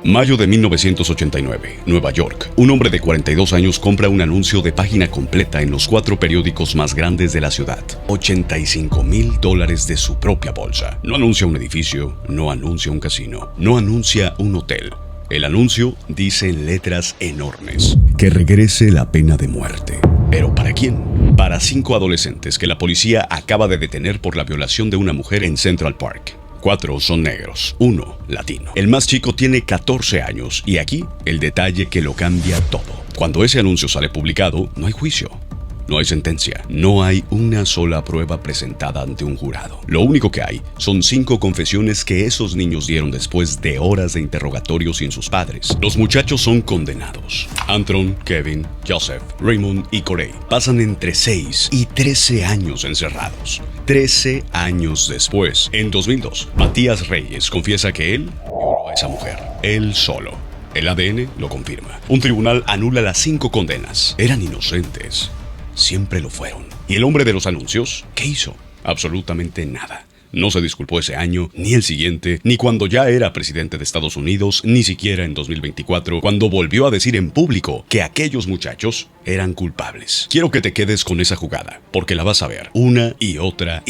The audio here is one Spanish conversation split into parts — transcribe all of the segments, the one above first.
Mayo de 1989, Nueva York. Un hombre de 42 años compra un anuncio de página completa en los 4 periódicos más grandes de la ciudad. $85,000 de su propia bolsa. No anuncia un edificio, no anuncia un casino, no anuncia un hotel. El anuncio dice en letras enormes que regrese la pena de muerte. ¿Pero para quién? Para 5 adolescentes que la policía acaba de detener por la violación de una mujer en Central Park. 4 son negros, 1 latino. El más chico tiene 14 años y aquí el detalle que lo cambia todo. Cuando ese anuncio sale publicado, no hay juicio. No hay sentencia, no hay una sola prueba presentada ante un jurado. Lo único que hay son 5 confesiones que esos niños dieron después de horas de interrogatorio sin sus padres. Los muchachos son condenados. Antron, Kevin, Joseph, Raymond y Corey pasan entre 6 y 13 años encerrados. 13 años después, en 2002, Matías Reyes confiesa que él violó a esa mujer, él solo. El ADN lo confirma. Un tribunal anula las 5 condenas. Eran inocentes. Siempre lo fueron. ¿Y el hombre de los anuncios? ¿Qué hizo? Absolutamente nada. No se disculpó ese año, ni el siguiente, ni cuando ya era presidente de Estados Unidos, ni siquiera en 2024, cuando volvió a decir en público que aquellos muchachos eran culpables. Quiero que te quedes con esa jugada, porque la vas a ver una y otra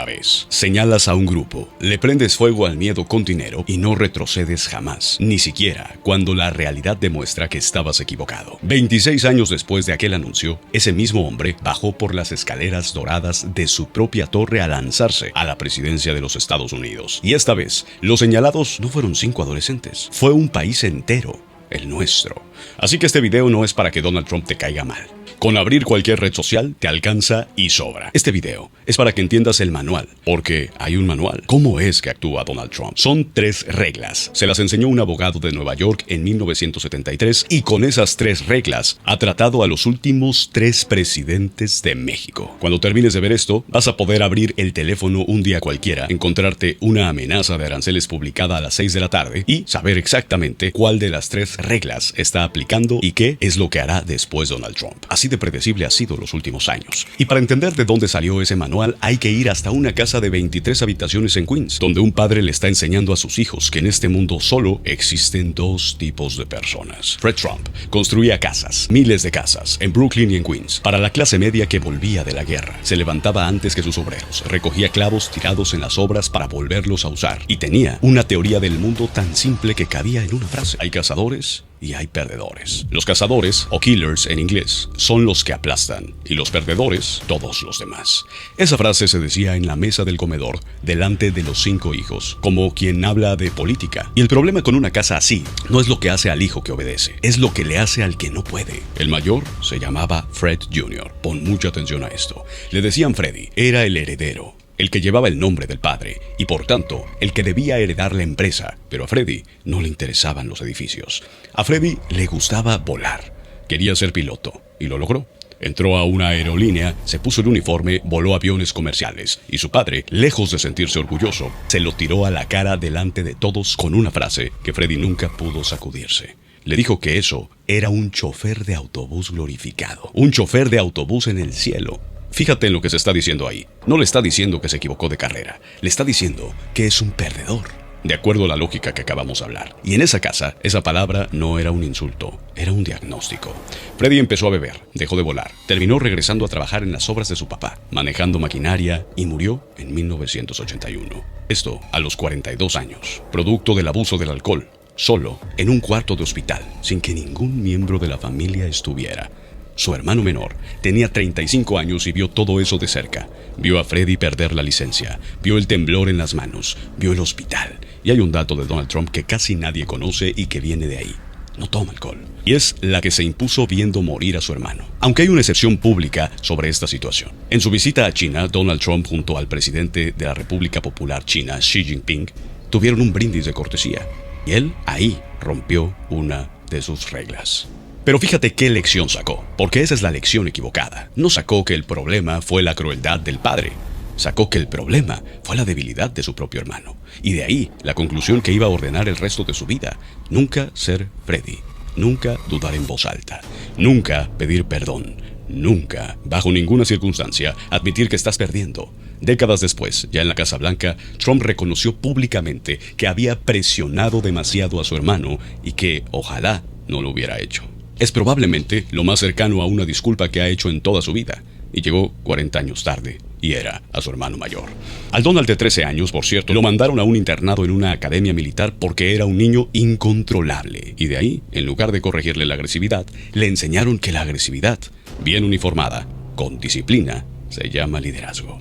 vez. Señalas a un grupo, le prendes fuego al miedo con dinero y no retrocedes jamás, ni siquiera cuando la realidad demuestra que estabas equivocado. 26 años después de aquel anuncio, ese mismo hombre bajó por las escaleras doradas de su propia torre a lanzarse a la presidencia de los Estados Unidos. Y esta vez, los señalados no fueron 5 adolescentes, fue un país entero, el nuestro. Así que este video no es para que Donald Trump te caiga mal. Con abrir cualquier red social te alcanza y sobra. Este video es para que entiendas el manual, porque hay un manual. ¿Cómo es que actúa Donald Trump? Son 3 reglas. Se las enseñó un abogado de Nueva York en 1973 y con esas 3 reglas ha tratado a los últimos 3 presidentes de México. Cuando termines de ver esto, vas a poder abrir el teléfono un día cualquiera, encontrarte una amenaza de aranceles publicada a las 6 de la tarde y saber exactamente cuál de las 3 reglas está aplicando y qué es lo que hará después Donald Trump. Así de predecible ha sido los últimos años. Y para entender de dónde salió ese manual, hay que ir hasta una casa de 23 habitaciones en Queens, donde un padre le está enseñando a sus hijos que en este mundo solo existen 2 tipos de personas. Fred Trump construía casas, miles de casas, en Brooklyn y en Queens, para la clase media que volvía de la guerra. Se levantaba antes que sus obreros, recogía clavos tirados en las obras para volverlos a usar, y tenía una teoría del mundo tan simple que cabía en una frase: hay cazadores y hay perdedores. Los cazadores, o killers en inglés, son los que aplastan, y los perdedores, todos los demás. Esa frase se decía en la mesa del comedor, delante de los 5 hijos, como quien habla de política. Y el problema con una casa así, no es lo que hace al hijo que obedece, es lo que le hace al que no puede. El mayor se llamaba Fred Jr. Pon mucha atención a esto. Le decían Freddy, era el heredero, el que llevaba el nombre del padre, y por tanto, el que debía heredar la empresa. Pero a Freddy no le interesaban los edificios. A Freddy le gustaba volar. Quería ser piloto, y lo logró. Entró a una aerolínea, se puso el uniforme, voló aviones comerciales, y su padre, lejos de sentirse orgulloso, se lo tiró a la cara delante de todos con una frase que Freddy nunca pudo sacudirse. Le dijo que eso era un chofer de autobús glorificado, un chofer de autobús en el cielo. Fíjate en lo que se está diciendo ahí. No le está diciendo que se equivocó de carrera, le está diciendo que es un perdedor, de acuerdo a la lógica que acabamos de hablar. Y en esa casa, esa palabra no era un insulto, era un diagnóstico. Freddy empezó a beber, dejó de volar, terminó regresando a trabajar en las obras de su papá, manejando maquinaria, y murió en 1981. Esto a los 42 años, producto del abuso del alcohol, solo, en un cuarto de hospital, sin que ningún miembro de la familia estuviera. Su hermano menor tenía 35 años y vio todo eso de cerca. Vio a Freddy perder la licencia, vio el temblor en las manos, vio el hospital. Y hay un dato de Donald Trump que casi nadie conoce y que viene de ahí: no toma alcohol. Y es la que se impuso viendo morir a su hermano. Aunque hay una excepción pública sobre esta situación. En su visita a China, Donald Trump junto al presidente de la República Popular China, Xi Jinping, tuvieron un brindis de cortesía. Y él ahí rompió una de sus reglas. Pero fíjate qué lección sacó, porque esa es la lección equivocada. No sacó que el problema fue la crueldad del padre, sacó que el problema fue la debilidad de su propio hermano. Y de ahí la conclusión que iba a ordenar el resto de su vida: nunca ser Freddy, nunca dudar en voz alta, nunca pedir perdón, nunca, bajo ninguna circunstancia, admitir que estás perdiendo. Décadas después, ya en la Casa Blanca, Trump reconoció públicamente que había presionado demasiado a su hermano y que, ojalá, no lo hubiera hecho. Es probablemente lo más cercano a una disculpa que ha hecho en toda su vida, y llegó 40 años tarde, y era a su hermano mayor. Al Donald de 13 años, por cierto, lo mandaron a un internado en una academia militar porque era un niño incontrolable, y de ahí, en lugar de corregirle la agresividad, le enseñaron que la agresividad, bien uniformada, con disciplina, se llama liderazgo.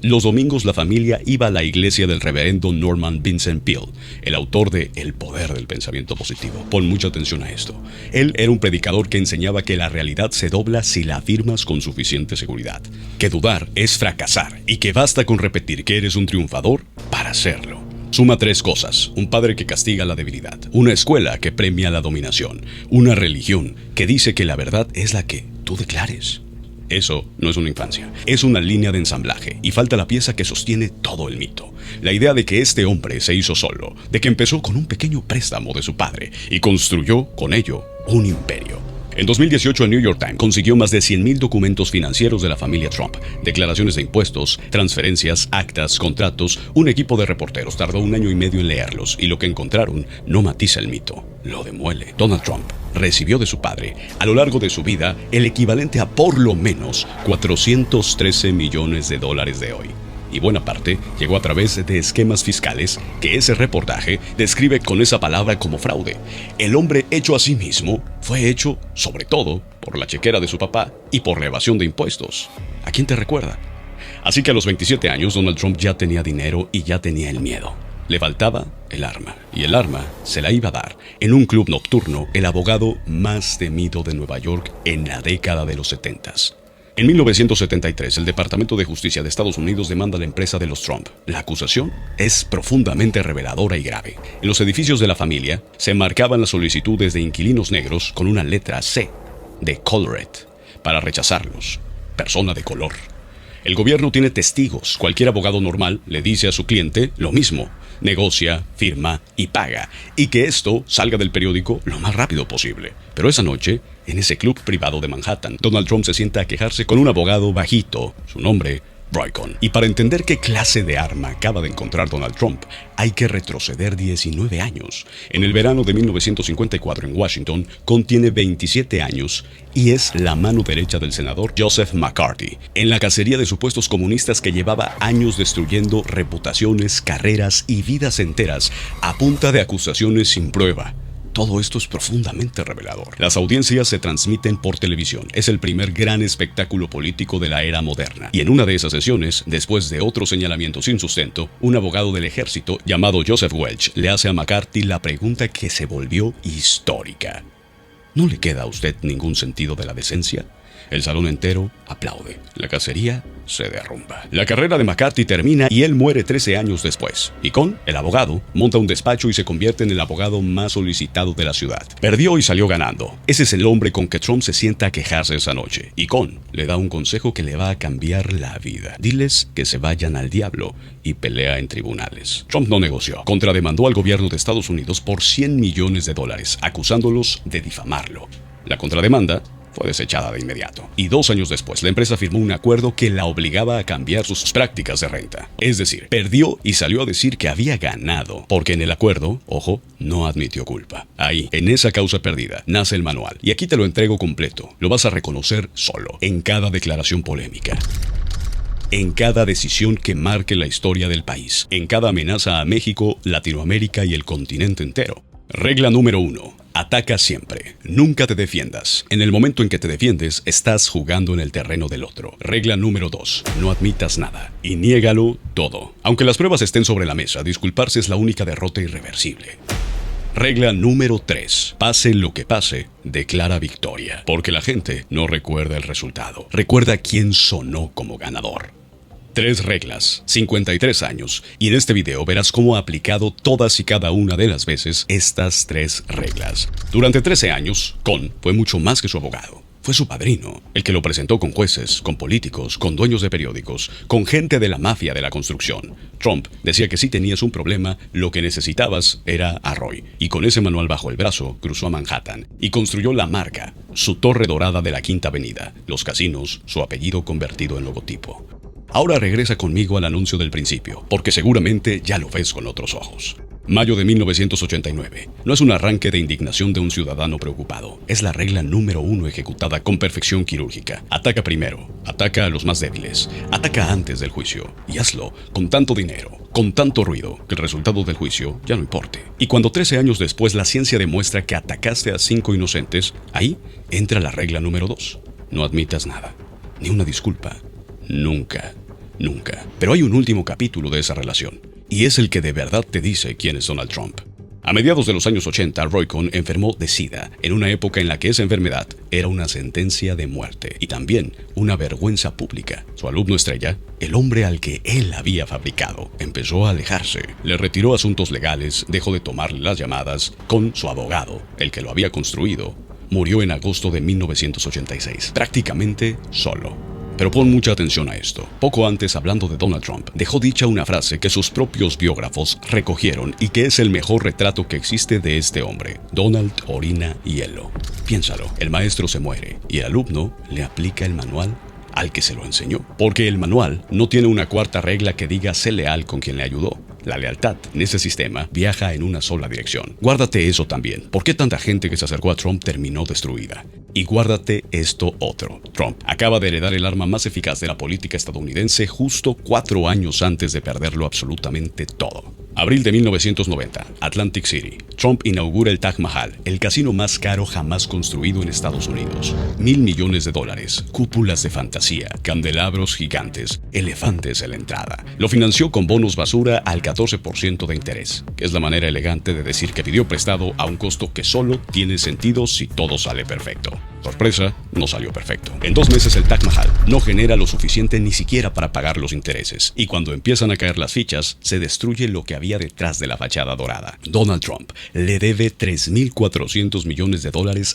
Los domingos la familia iba a la iglesia del reverendo Norman Vincent Peale, el autor de El poder del pensamiento positivo. Pon mucha atención a esto. Él era un predicador que enseñaba que la realidad se dobla si la afirmas con suficiente seguridad, que dudar es fracasar y que basta con repetir que eres un triunfador para hacerlo. Suma 3 cosas: un padre que castiga la debilidad, una escuela que premia la dominación, una religión que dice que la verdad es la que tú declares. Eso no es una infancia, es una línea de ensamblaje y falta la pieza que sostiene todo el mito. La idea de que este hombre se hizo solo, de que empezó con un pequeño préstamo de su padre y construyó con ello un imperio. En 2018 el New York Times consiguió más de 100,000 documentos financieros de la familia Trump, declaraciones de impuestos, transferencias, actas, contratos. Un equipo de reporteros tardó 1 año y medio en leerlos y lo que encontraron no matiza el mito, lo demuele. Donald Trump recibió de su padre, a lo largo de su vida, el equivalente a por lo menos 413 millones de dólares de hoy. Y buena parte llegó a través de esquemas fiscales que ese reportaje describe con esa palabra como fraude. El hombre hecho a sí mismo fue hecho, sobre todo, por la chequera de su papá y por la evasión de impuestos. ¿A quién te recuerda? Así que a los 27 años Donald Trump ya tenía dinero y ya tenía el miedo. Le faltaba el arma, y el arma se la iba a dar en un club nocturno el abogado más temido de Nueva York en la década de los 70s. En 1973, el Departamento de Justicia de Estados Unidos demanda a la empresa de los Trump. La acusación es profundamente reveladora y grave. En los edificios de la familia se marcaban las solicitudes de inquilinos negros con una letra C, de colored, para rechazarlos. Persona de color. El gobierno tiene testigos. Cualquier abogado normal le dice a su cliente lo mismo. Negocia, firma y paga. Y que esto salga del periódico lo más rápido posible. Pero esa noche, en ese club privado de Manhattan, Donald Trump se sienta a quejarse con un abogado bajito. Su nombre, Roycon. Y para entender qué clase de arma acaba de encontrar Donald Trump, hay que retroceder 19 años. En el verano de 1954 en Washington, contiene 27 años y es la mano derecha del senador Joseph McCarthy, en la cacería de supuestos comunistas que llevaba años destruyendo reputaciones, carreras y vidas enteras a punta de acusaciones sin prueba. Todo esto es profundamente revelador. Las audiencias se transmiten por televisión. Es el primer gran espectáculo político de la era moderna. Y en una de esas sesiones, después de otro señalamiento sin sustento, un abogado del ejército llamado Joseph Welch le hace a McCarthy la pregunta que se volvió histórica. ¿No le queda a usted ningún sentido de la decencia? El salón entero aplaude. La cacería se derrumba. La carrera de McCarthy termina y él muere 13 años después. Y Con, el abogado, monta un despacho y se convierte en el abogado más solicitado de la ciudad. Perdió y salió ganando. Ese es el hombre con que Trump se sienta a quejarse esa noche. Y Con le da un consejo que le va a cambiar la vida. Diles que se vayan al diablo y pelea en tribunales. Trump no negoció. Contrademandó al gobierno de Estados Unidos por $100 millones, acusándolos de difamarlo. La contrademanda fue desechada de inmediato. Y 2 años después, la empresa firmó un acuerdo que la obligaba a cambiar sus prácticas de renta. Es decir, perdió y salió a decir que había ganado, porque en el acuerdo, ojo, no admitió culpa. Ahí, en esa causa perdida, nace el manual. Y aquí te lo entrego completo. Lo vas a reconocer solo, en cada declaración polémica. En cada decisión que marque la historia del país. En cada amenaza a México, Latinoamérica y el continente entero. Regla número 1. Ataca siempre. Nunca te defiendas. En el momento en que te defiendes, estás jugando en el terreno del otro. Regla número 2. No admitas nada. Y niégalo todo. Aunque las pruebas estén sobre la mesa, disculparse es la única derrota irreversible. Regla número 3. Pase lo que pase, declara victoria. Porque la gente no recuerda el resultado. Recuerda quién sonó como ganador. 3 reglas, 53 años, y en este video verás cómo ha aplicado todas y cada una de las veces estas 3 reglas. Durante 13 años, Con fue mucho más que su abogado. Fue su padrino, el que lo presentó con jueces, con políticos, con dueños de periódicos, con gente de la mafia de la construcción. Trump decía que si tenías un problema, lo que necesitabas era a Roy. Y con ese manual bajo el brazo, cruzó a Manhattan y construyó la marca, su torre dorada de la Quinta Avenida, los casinos, su apellido convertido en logotipo. Ahora regresa conmigo al anuncio del principio, porque seguramente ya lo ves con otros ojos. Mayo de 1989. No es un arranque de indignación de un ciudadano preocupado. Es la regla número 1 ejecutada con perfección quirúrgica. Ataca primero, ataca a los más débiles, ataca antes del juicio. Y hazlo con tanto dinero, con tanto ruido, que el resultado del juicio ya no importe. Y cuando 13 años después la ciencia demuestra que atacaste a 5 inocentes, ahí entra la regla número 2. No admitas nada, ni una disculpa. Nunca. Nunca. Pero hay un último capítulo de esa relación, y es el que de verdad te dice quién es Donald Trump. A mediados de los años 80, Roy Cohn enfermó de SIDA, en una época en la que esa enfermedad era una sentencia de muerte y también una vergüenza pública. Su alumno estrella, el hombre al que él había fabricado, empezó a alejarse. Le retiró asuntos legales, dejó de tomarle las llamadas con su abogado, el que lo había construido. Murió en agosto de 1986, prácticamente solo. Pero pon mucha atención a esto. Poco antes, hablando de Donald Trump, dejó dicha una frase que sus propios biógrafos recogieron y que es el mejor retrato que existe de este hombre. Donald orina hielo. Piénsalo, el maestro se muere y el alumno le aplica el manual al que se lo enseñó. Porque el manual no tiene una cuarta regla que diga sé leal con quien le ayudó. La lealtad en ese sistema viaja en una sola dirección. Guárdate eso también. ¿Por qué tanta gente que se acercó a Trump terminó destruida? Y guárdate esto otro. Trump acaba de heredar el arma más eficaz de la política estadounidense justo 4 años antes de perderlo absolutamente todo. Abril de 1990, Atlantic City. Trump inaugura el Taj Mahal, el casino más caro jamás construido en Estados Unidos. $1.000 millones, cúpulas de fantasía, candelabros gigantes, elefantes en la entrada. Lo financió con bonos basura al 14% de interés, que es la manera elegante de decir que pidió prestado a un costo que solo tiene sentido si todo sale perfecto. Sorpresa, no salió perfecto. En 2 meses el Taj Mahal no genera lo suficiente ni siquiera para pagar los intereses. Y cuando empiezan a caer las fichas, se destruye lo que había detrás de la fachada dorada. Donald Trump le debe $3.400 millones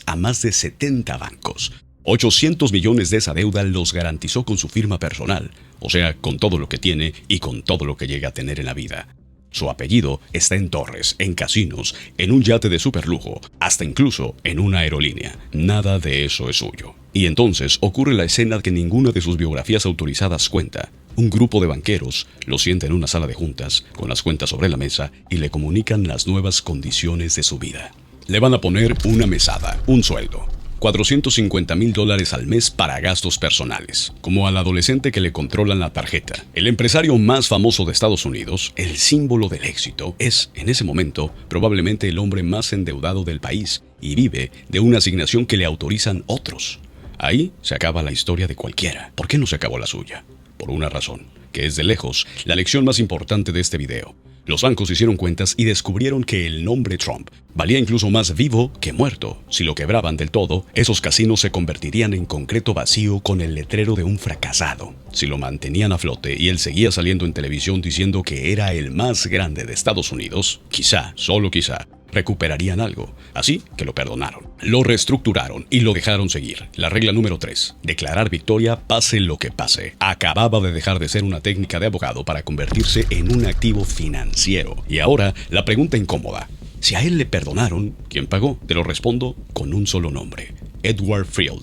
a más de 70 bancos. 800 millones de esa deuda los garantizó con su firma personal, o sea, con todo lo que tiene y con todo lo que llega a tener en la vida. Su apellido está en torres, en casinos, en un yate de superlujo, hasta incluso en una aerolínea. Nada de eso es suyo. Y entonces ocurre la escena que ninguna de sus biografías autorizadas cuenta. Un grupo de banqueros lo sienta en una sala de juntas, con las cuentas sobre la mesa, y le comunican las nuevas condiciones de su vida. Le van a poner una mesada, un sueldo. $450,000 al mes para gastos personales, como al adolescente que le controlan la tarjeta. El empresario más famoso de Estados Unidos, el símbolo del éxito, es, en ese momento, probablemente el hombre más endeudado del país y vive de una asignación que le autorizan otros. Ahí se acaba la historia de cualquiera. ¿Por qué no se acabó la suya? Por una razón, que es de lejos la lección más importante de este video. Los bancos hicieron cuentas y descubrieron que el nombre Trump valía incluso más vivo que muerto. Si lo quebraban del todo, esos casinos se convertirían en concreto vacío con el letrero de un fracasado. Si lo mantenían a flote y él seguía saliendo en televisión diciendo que era el más grande de Estados Unidos, quizá, solo quizá, recuperarían algo. Así que lo perdonaron, lo reestructuraron y lo dejaron seguir. La regla número 3. Declarar victoria pase lo que pase. Acababa de dejar de ser una técnica de abogado para convertirse en un activo financiero. Y ahora, la pregunta incómoda. Si a él le perdonaron, ¿quién pagó? Te lo respondo con un solo nombre. Edward Friel.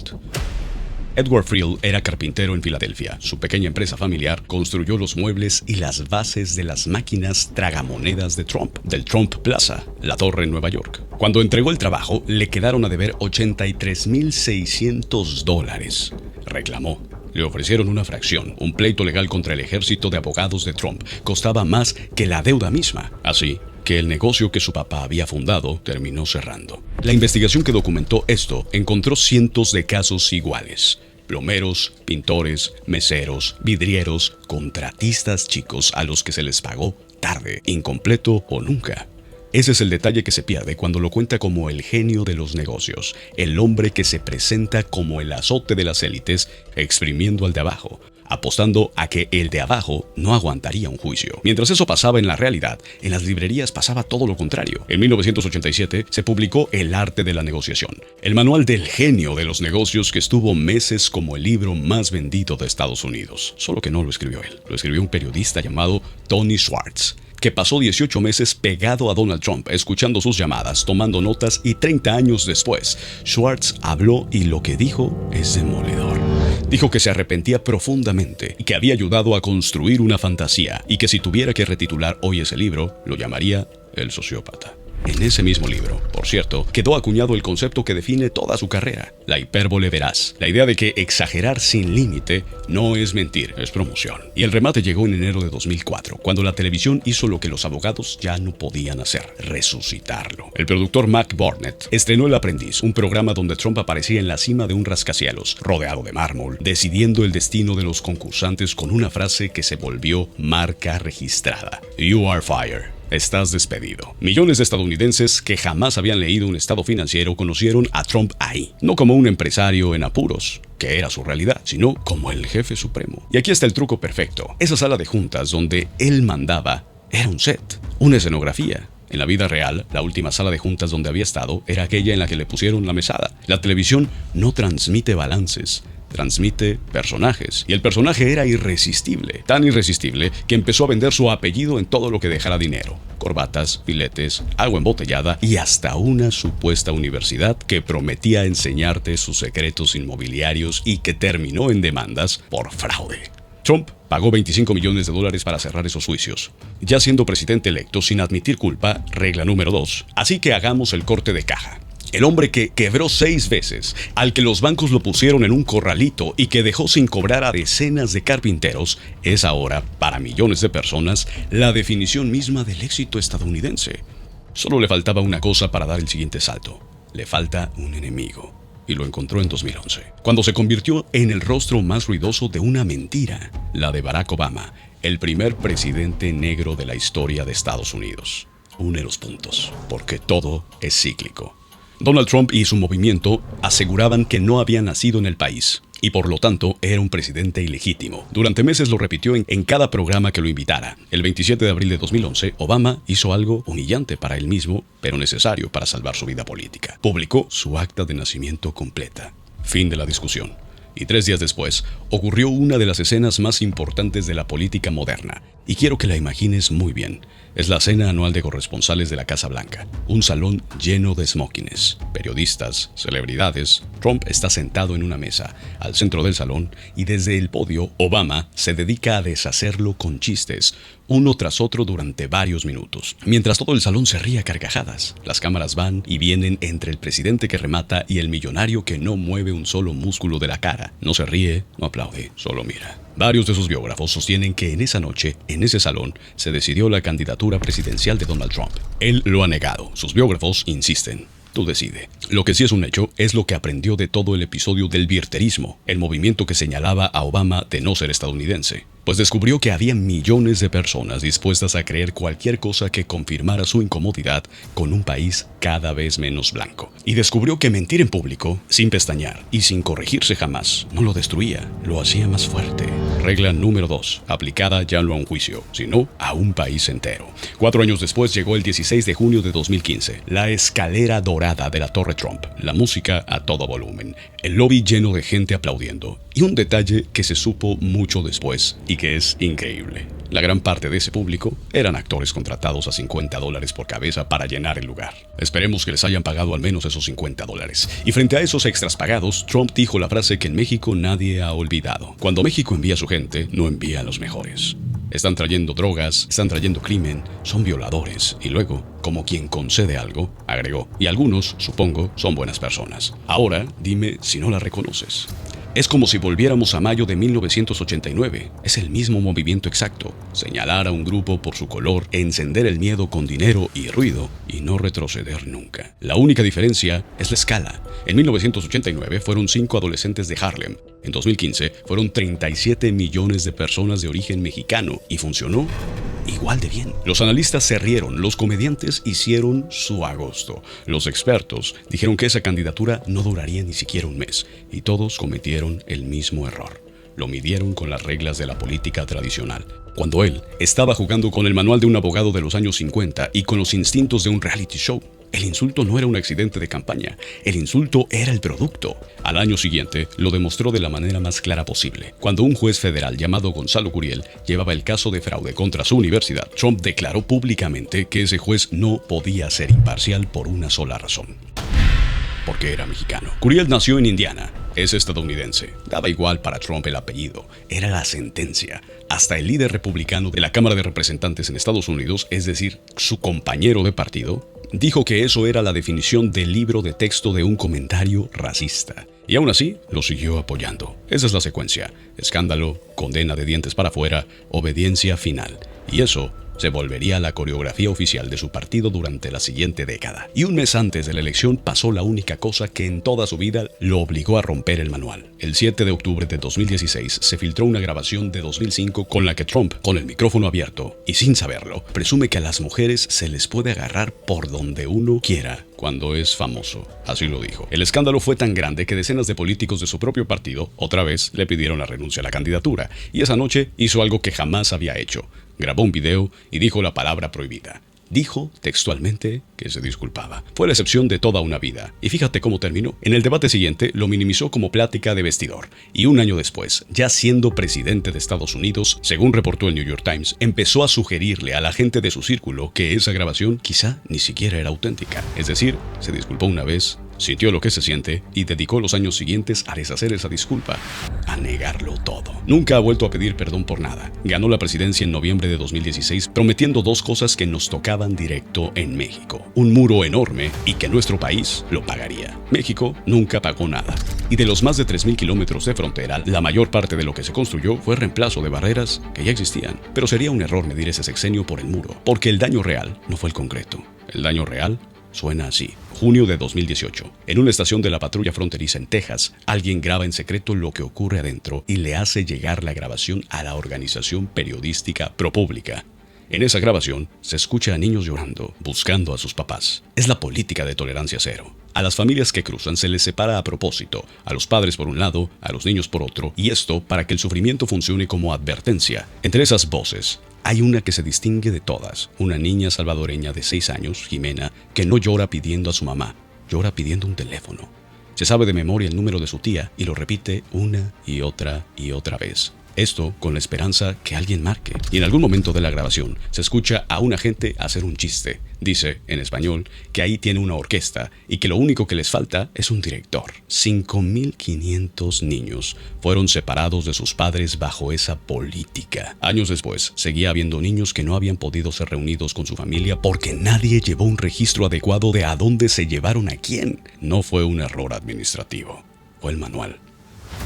Edward Friel era carpintero en Filadelfia. Su pequeña empresa familiar construyó los muebles y las bases de las máquinas tragamonedas de Trump, del Trump Plaza, la torre en Nueva York. Cuando entregó el trabajo, le quedaron a deber $83,600. Reclamó. Le ofrecieron una fracción. Un pleito legal contra el ejército de abogados de Trump costaba más que la deuda misma. Así que el negocio que su papá había fundado terminó cerrando. La investigación que documentó esto encontró cientos de casos iguales. Plomeros, pintores, meseros, vidrieros, contratistas chicos a los que se les pagó tarde, incompleto o nunca. Ese es el detalle que se pierde cuando lo cuenta como el genio de los negocios, el hombre que se presenta como el azote de las élites, exprimiendo al de abajo, apostando a que el de abajo no aguantaría un juicio. Mientras eso pasaba en la realidad, en las librerías pasaba todo lo contrario. En 1987 se publicó El arte de la negociación, el manual del genio de los negocios que estuvo meses como el libro más vendido de Estados Unidos. Solo que no lo escribió él, lo escribió un periodista llamado Tony Schwartz, que pasó 18 meses pegado a Donald Trump, escuchando sus llamadas, tomando notas, y 30 años después, Schwartz habló y lo que dijo es demoledor. Dijo que se arrepentía profundamente y que había ayudado a construir una fantasía y que si tuviera que retitular hoy ese libro, lo llamaría El sociópata. En ese mismo libro, por cierto, quedó acuñado el concepto que define toda su carrera, la hipérbole veraz, la idea de que exagerar sin límite no es mentir, es promoción. Y el remate llegó en enero de 2004, cuando la televisión hizo lo que los abogados ya no podían hacer, resucitarlo. El productor Mac Barnett estrenó El Aprendiz, un programa donde Trump aparecía en la cima de un rascacielos, rodeado de mármol, decidiendo el destino de los concursantes con una frase que se volvió marca registrada: "You are fired". Estás despedido. Millones de estadounidenses que jamás habían leído un estado financiero conocieron a Trump ahí, no como un empresario en apuros, que era su realidad, sino como el jefe supremo. Y aquí está el truco perfecto. Esa sala de juntas donde él mandaba era un set, una escenografía. En la vida real, la última sala de juntas donde había estado era aquella en la que le pusieron la mesada. La televisión no transmite balances, transmite personajes. Y el personaje era irresistible, tan irresistible que empezó a vender su apellido en todo lo que dejara dinero. Corbatas, filetes, agua embotellada y hasta una supuesta universidad que prometía enseñarte sus secretos inmobiliarios y que terminó en demandas por fraude. Trump pagó $25 millones para cerrar esos juicios. Ya siendo presidente electo sin admitir culpa, regla número 2. Así que hagamos el corte de caja. El hombre que quebró 6 veces, al que los bancos lo pusieron en un corralito y que dejó sin cobrar a decenas de carpinteros, es ahora, para millones de personas, la definición misma del éxito estadounidense. Solo le faltaba una cosa para dar el siguiente salto. Le falta un enemigo. Y lo encontró en 2011, cuando se convirtió en el rostro más ruidoso de una mentira, la de Barack Obama, el primer presidente negro de la historia de Estados Unidos. Une los puntos, porque todo es cíclico. Donald Trump y su movimiento aseguraban que no había nacido en el país y por lo tanto era un presidente ilegítimo. Durante meses lo repitió en cada programa que lo invitara. El 27 de abril de 2011, Obama hizo algo humillante para él mismo, pero necesario para salvar su vida política. Publicó su acta de nacimiento completa. Fin de la discusión. Y 3 días después, ocurrió una de las escenas más importantes de la política moderna. Y quiero que la imagines muy bien. Es la cena anual de corresponsales de la Casa Blanca. Un salón lleno de smokings, periodistas, celebridades. Trump está sentado en una mesa, al centro del salón, y desde el podio, Obama se dedica a deshacerlo con chistes, uno tras otro durante varios minutos. Mientras todo el salón se ríe a carcajadas, las cámaras van y vienen entre el presidente que remata y el millonario que no mueve un solo músculo de la cara. No se ríe, no aplaude, solo mira. Varios de sus biógrafos sostienen que en esa noche, en ese salón, se decidió la candidatura presidencial de Donald Trump. Él lo ha negado. Sus biógrafos insisten. Tú decide. Lo que sí es un hecho es lo que aprendió de todo el episodio del birterismo, el movimiento que señalaba a Obama de no ser estadounidense. Pues descubrió que había millones de personas dispuestas a creer cualquier cosa que confirmara su incomodidad con un país cada vez menos blanco. Y descubrió que mentir en público, sin pestañear y sin corregirse jamás, no lo destruía, lo hacía más fuerte. Regla número 2, aplicada ya no a un juicio, sino a un país entero. 4 años después llegó el 16 de junio de 2015, la escalera dorada de la Torre Trump, la música a todo volumen, el lobby lleno de gente aplaudiendo, y un detalle que se supo mucho después y que es increíble. La gran parte de ese público eran actores contratados a $50 por cabeza para llenar el lugar. Esperemos que les hayan pagado al menos esos $50. Y frente a esos extras pagados, Trump dijo la frase que en México nadie ha olvidado. Cuando México envía a su gente, no envía a los mejores. Están trayendo drogas, están trayendo crimen, son violadores. Y luego, como quien concede algo, agregó, y algunos, supongo, son buenas personas. Ahora, dime si no la reconoces. Es como si volviéramos a mayo de 1989. Es el mismo movimiento exacto. Señalar a un grupo por su color, encender el miedo con dinero y ruido y no retroceder nunca. La única diferencia es la escala. En 1989 fueron 5 adolescentes de Harlem. En 2015 fueron 37 millones de personas de origen mexicano y funcionó igual de bien. Los analistas se rieron, los comediantes hicieron su agosto. Los expertos dijeron que esa candidatura no duraría ni siquiera un mes y todos cometieron el mismo error. Lo midieron con las reglas de la política tradicional. Cuando él estaba jugando con el manual de un abogado de los años 50 y con los instintos de un reality show. El insulto no era un accidente de campaña, el insulto era el producto. Al año siguiente, lo demostró de la manera más clara posible. Cuando un juez federal llamado Gonzalo Curiel llevaba el caso de fraude contra su universidad, Trump declaró públicamente que ese juez no podía ser imparcial por una sola razón. porque era mexicano. Curiel nació en Indiana. Es estadounidense. Daba igual para Trump el apellido. Era la sentencia. Hasta el líder republicano de la Cámara de Representantes en Estados Unidos, es decir, su compañero de partido, dijo que eso era la definición del libro de texto de un comentario racista. Y aún así, lo siguió apoyando. Esa es la secuencia. Escándalo, condena de dientes para afuera, obediencia final. Y eso se volvería la coreografía oficial de su partido durante la siguiente década. Y un mes antes de la elección pasó la única cosa que en toda su vida lo obligó a romper el manual. El 7 de octubre de 2016 se filtró una grabación de 2005 con la que Trump, con el micrófono abierto y sin saberlo, presume que a las mujeres se les puede agarrar por donde uno quiera cuando es famoso. Así lo dijo. El escándalo fue tan grande que decenas de políticos de su propio partido, otra vez, le pidieron la renuncia a la candidatura. Y esa noche hizo algo que jamás había hecho. Grabó un video y dijo la palabra prohibida. Dijo textualmente que se disculpaba. Fue la excepción de toda una vida. Y fíjate cómo terminó. En el debate siguiente lo minimizó como plática de vestidor. Y un año después, ya siendo presidente de Estados Unidos, según reportó el New York Times, empezó a sugerirle a la gente de su círculo que esa grabación quizá ni siquiera era auténtica. Es decir, se disculpó una vez, sintió lo que se siente y dedicó los años siguientes a deshacer esa disculpa, a negarlo todo. Nunca ha vuelto a pedir perdón por nada. Ganó la presidencia en noviembre de 2016 prometiendo dos cosas que nos tocaban directo en México. Un muro enorme y que nuestro país lo pagaría. México nunca pagó nada. Y de los más de 3.000 kilómetros de frontera, la mayor parte de lo que se construyó fue reemplazo de barreras que ya existían. Pero sería un error medir ese sexenio por el muro, porque el daño real no fue el concreto. El daño real suena así. Junio de 2018. En una estación de la patrulla fronteriza en Texas, alguien graba en secreto lo que ocurre adentro y le hace llegar la grabación a la organización periodística ProPublica. En esa grabación se escucha a niños llorando, buscando a sus papás. Es la política de tolerancia cero. A las familias que cruzan se les separa a propósito, a los padres por un lado, a los niños por otro, y esto para que el sufrimiento funcione como advertencia. Entre esas voces, hay una que se distingue de todas, una niña salvadoreña de 6 años, Jimena, que no llora pidiendo a su mamá, llora pidiendo un teléfono. Se sabe de memoria el número de su tía y lo repite una y otra vez. Esto con la esperanza que alguien marque. Y en algún momento de la grabación se escucha a un agente hacer un chiste. Dice, en español, que ahí tiene una orquesta y que lo único que les falta es un director. 5.500 niños fueron separados de sus padres bajo esa política. Años después, seguía habiendo niños que no habían podido ser reunidos con su familia porque nadie llevó un registro adecuado de a dónde se llevaron a quién. No fue un error administrativo, fue el manual.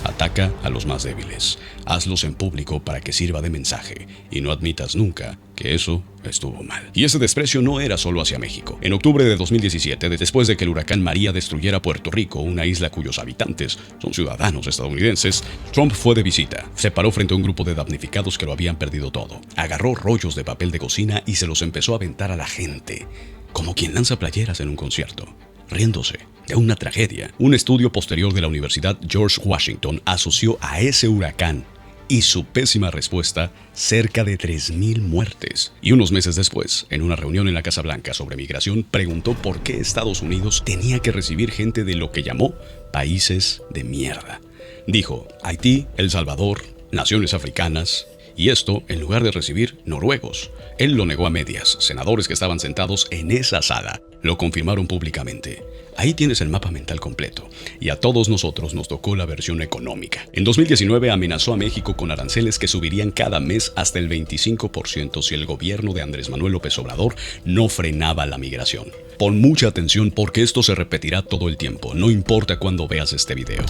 Ataca a los más débiles. Hazlos en público para que sirva de mensaje y no admitas nunca que eso estuvo mal. Y ese desprecio no era solo hacia México. En octubre de 2017, después de que el huracán María destruyera Puerto Rico, una isla cuyos habitantes son ciudadanos estadounidenses, Trump fue de visita. Se paró frente a un grupo de damnificados que lo habían perdido todo. Agarró rollos de papel de cocina y se los empezó a aventar a la gente, como quien lanza playeras en un concierto, riéndose de una tragedia. Un estudio posterior de la Universidad George Washington asoció a ese huracán y su pésima respuesta cerca de 3.000 muertes. Y unos meses después, en una reunión en la Casa Blanca sobre migración, preguntó por qué Estados Unidos tenía que recibir gente de lo que llamó países de mierda. Dijo, Haití, El Salvador, naciones africanas, y esto en lugar de recibir noruegos. Él lo negó a medias. Senadores que estaban sentados en esa sala lo confirmaron públicamente. Ahí tienes el mapa mental completo. Y a todos nosotros nos tocó la versión económica. En 2019 amenazó a México con aranceles que subirían cada mes hasta el 25% si el gobierno de Andrés Manuel López Obrador no frenaba la migración. Pon mucha atención porque esto se repetirá todo el tiempo, no importa cuándo veas este video.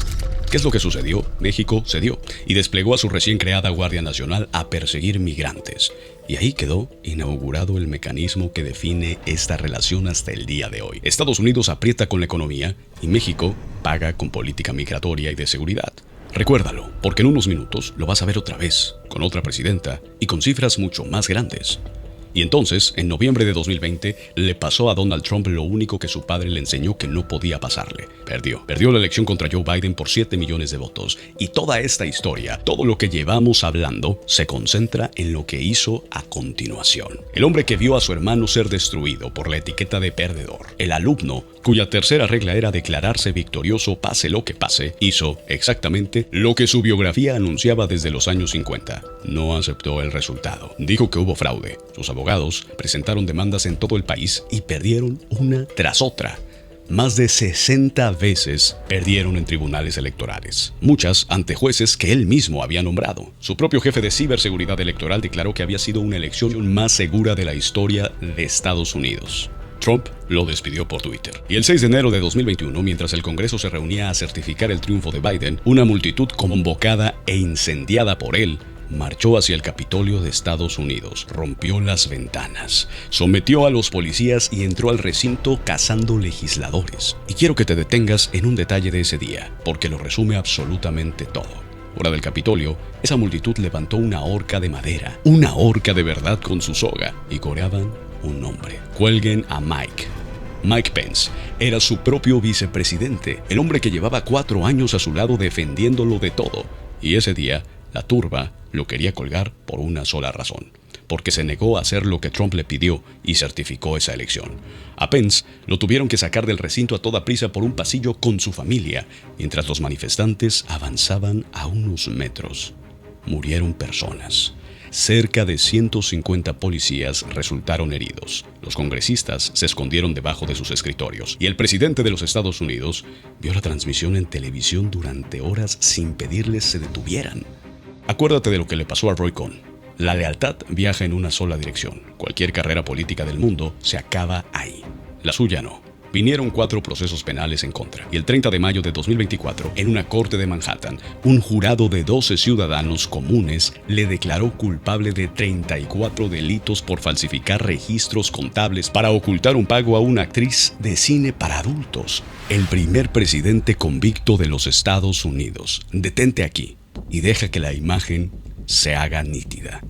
¿Qué es lo que sucedió? México cedió y desplegó a su recién creada Guardia Nacional a perseguir migrantes. Y ahí quedó inaugurado el mecanismo que define esta relación hasta el día de hoy. Estados Unidos aprieta con la economía y México paga con política migratoria y de seguridad. Recuérdalo, porque en unos minutos lo vas a ver otra vez, con otra presidenta y con cifras mucho más grandes. Y entonces, en noviembre de 2020, le pasó a Donald Trump lo único que su padre le enseñó que no podía pasarle. Perdió la elección contra Joe Biden por 7 millones de votos. Y toda esta historia, todo lo que llevamos hablando, se concentra en lo que hizo a continuación. El hombre que vio a su hermano ser destruido por la etiqueta de perdedor. El alumno, cuya tercera regla era declararse victorioso pase lo que pase, hizo exactamente lo que su biografía anunciaba desde los años 50. No aceptó el resultado. Dijo que hubo fraude. Sus abogados presentaron demandas en todo el país y perdieron una tras otra. Más de 60 veces perdieron en tribunales electorales, muchas ante jueces que él mismo había nombrado. Su propio jefe de ciberseguridad electoral declaró que había sido una elección más segura de la historia de Estados Unidos. Trump lo despidió por Twitter. Y el 6 de enero de 2021, mientras el Congreso se reunía a certificar el triunfo de Biden, una multitud convocada e incendiada por él marchó hacia el Capitolio de Estados Unidos, rompió las ventanas, sometió a los policías y entró al recinto cazando legisladores. Y quiero que te detengas en un detalle de ese día, porque lo resume absolutamente todo. Fuera del Capitolio, esa multitud levantó una horca de madera, una horca de verdad con su soga, y coreaban un nombre: cuelguen a Mike. Mike Pence era su propio vicepresidente, el hombre que llevaba 4 años a su lado defendiéndolo de todo. Y ese día, la turba lo quería colgar por una sola razón: porque se negó a hacer lo que Trump le pidió y certificó esa elección. A Pence lo tuvieron que sacar del recinto a toda prisa por un pasillo con su familia, mientras los manifestantes avanzaban a unos metros. Murieron personas. Cerca de 150 policías resultaron heridos. Los congresistas se escondieron debajo de sus escritorios y el presidente de los Estados Unidos vio la transmisión en televisión durante horas sin pedirles se detuvieran. Acuérdate de lo que le pasó a Roy Cohn. La lealtad viaja en una sola dirección. Cualquier carrera política del mundo se acaba ahí. La suya no. Vinieron 4 procesos penales en contra, y el 30 de mayo de 2024, en una corte de Manhattan, un jurado de 12 ciudadanos comunes le declaró culpable de 34 delitos por falsificar registros contables para ocultar un pago a una actriz de cine para adultos. El primer presidente convicto de los Estados Unidos. Detente aquí y deja que la imagen se haga nítida,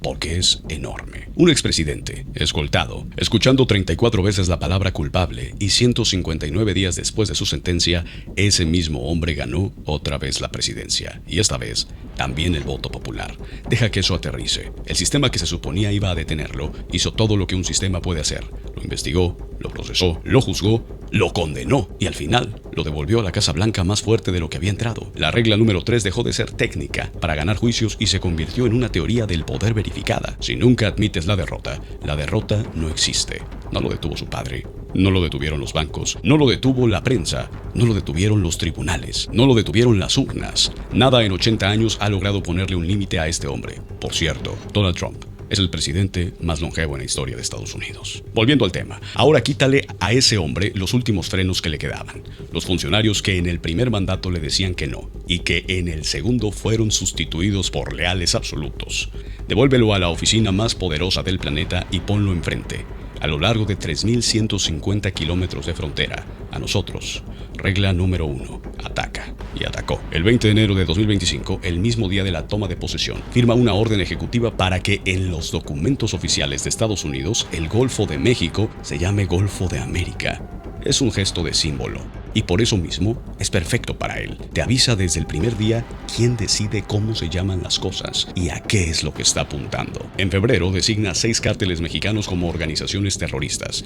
porque es enorme. Un expresidente, escoltado, escuchando 34 veces la palabra culpable, y 159 días después de su sentencia, ese mismo hombre ganó otra vez la presidencia, y esta vez también el voto popular. Deja que eso aterrice. El sistema que se suponía iba a detenerlo hizo todo lo que un sistema puede hacer. Lo investigó, lo procesó, lo juzgó, lo condenó y al final lo devolvió a la Casa Blanca más fuerte de lo que había entrado. La regla número 3 dejó de ser técnica para ganar juicios y se convirtió en una teoría del poder verificada. Si nunca admites la derrota no existe. No lo detuvo su padre, no lo detuvieron los bancos, no lo detuvo la prensa, no lo detuvieron los tribunales, no lo detuvieron las urnas. Nada en 80 años ha logrado ponerle un límite a este hombre. Por cierto, Donald Trump es el presidente más longevo en la historia de Estados Unidos. Volviendo al tema, ahora quítale a ese hombre los últimos frenos que le quedaban. Los funcionarios que en el primer mandato le decían que no y que en el segundo fueron sustituidos por leales absolutos. Devuélvelo a la oficina más poderosa del planeta y ponlo enfrente, a lo largo de 3.150 kilómetros de frontera, a nosotros. Regla número 1. Ataca. Y atacó. El 20 de enero de 2025, el mismo día de la toma de posesión, firma una orden ejecutiva para que en los documentos oficiales de Estados Unidos, el Golfo de México se llame Golfo de América. Es un gesto de símbolo, y por eso mismo es perfecto para él. Te avisa desde el primer día quién decide cómo se llaman las cosas y a qué es lo que está apuntando. En febrero designa 6 cárteles mexicanos como organizaciones terroristas,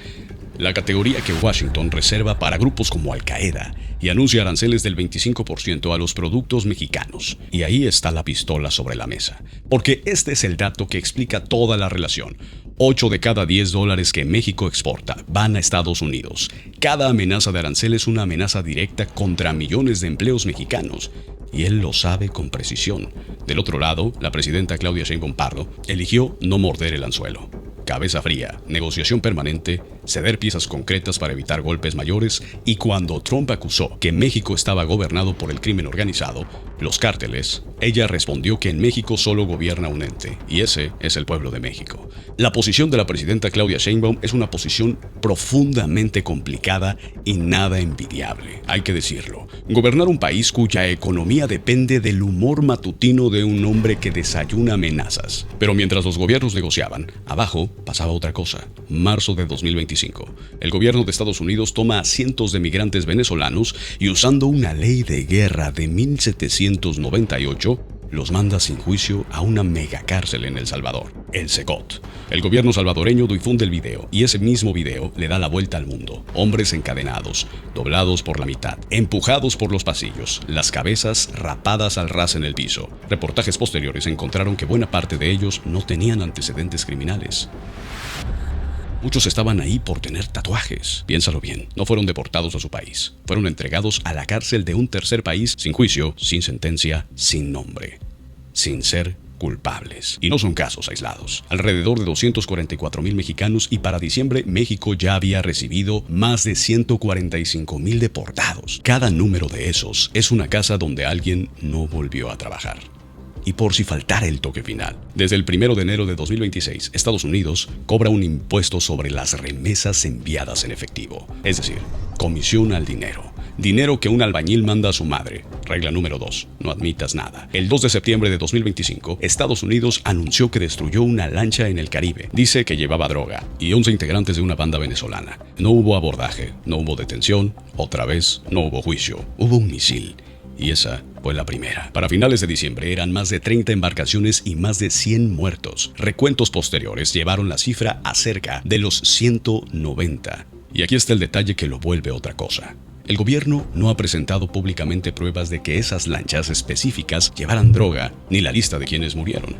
la categoría que Washington reserva para grupos como Al-Qaeda, y anuncia aranceles del 25% a los productos mexicanos. Y ahí está la pistola sobre la mesa, porque este es el dato que explica toda la relación. 8 de cada 10 dólares que México exporta van a Estados Unidos. Cada amenaza de arancel es una amenaza directa contra millones de empleos mexicanos, y él lo sabe con precisión. Del otro lado, la presidenta Claudia Sheinbaum Pardo eligió no morder el anzuelo. Cabeza fría, negociación permanente, ceder piezas concretas para evitar golpes mayores, y cuando Trump acusó que México estaba gobernado por el crimen organizado, los cárteles, ella respondió que en México solo gobierna un ente, y ese es el pueblo de México. La posición de la presidenta Claudia Sheinbaum es una posición profundamente complicada y nada envidiable, hay que decirlo. Gobernar un país cuya economía depende del humor matutino de un hombre que desayuna amenazas. Pero mientras los gobiernos negociaban, abajo pasaba otra cosa. Marzo de 2025. El gobierno de Estados Unidos toma a cientos de migrantes venezolanos y, usando una ley de guerra de 1798, los manda sin juicio a una megacárcel en El Salvador, el Secot. El gobierno salvadoreño difunde el video, y ese mismo video le da la vuelta al mundo. Hombres encadenados, doblados por la mitad, empujados por los pasillos, las cabezas rapadas al ras en el piso. Reportajes posteriores encontraron que buena parte de ellos no tenían antecedentes criminales. Muchos estaban ahí por tener tatuajes. Piénsalo bien, no fueron deportados a su país. Fueron entregados a la cárcel de un tercer país sin juicio, sin sentencia, sin nombre, sin ser culpables. Y no son casos aislados. Alrededor de 244,000 mexicanos, y para diciembre México ya había recibido más de 145,000 deportados. Cada número de esos es una casa donde alguien no volvió a trabajar. Y por si faltara el toque final, desde el 1 de enero de 2026, Estados Unidos cobra un impuesto sobre las remesas enviadas en efectivo, es decir, comisión al dinero. Dinero que un albañil manda a su madre. Regla número 2. No admitas nada. El 2 de septiembre de 2025, Estados Unidos anunció que destruyó una lancha en el Caribe. Dice que llevaba droga y 11 integrantes de una banda venezolana. No hubo abordaje, no hubo detención, otra vez no hubo juicio. Hubo un misil. Y esa fue la primera. Para finales de diciembre eran más de 30 embarcaciones y más de 100 muertos. Recuentos posteriores llevaron la cifra a cerca de los 190. Y aquí está el detalle que lo vuelve otra cosa. El gobierno no ha presentado públicamente pruebas de que esas lanchas específicas llevaran droga, ni la lista de quienes murieron.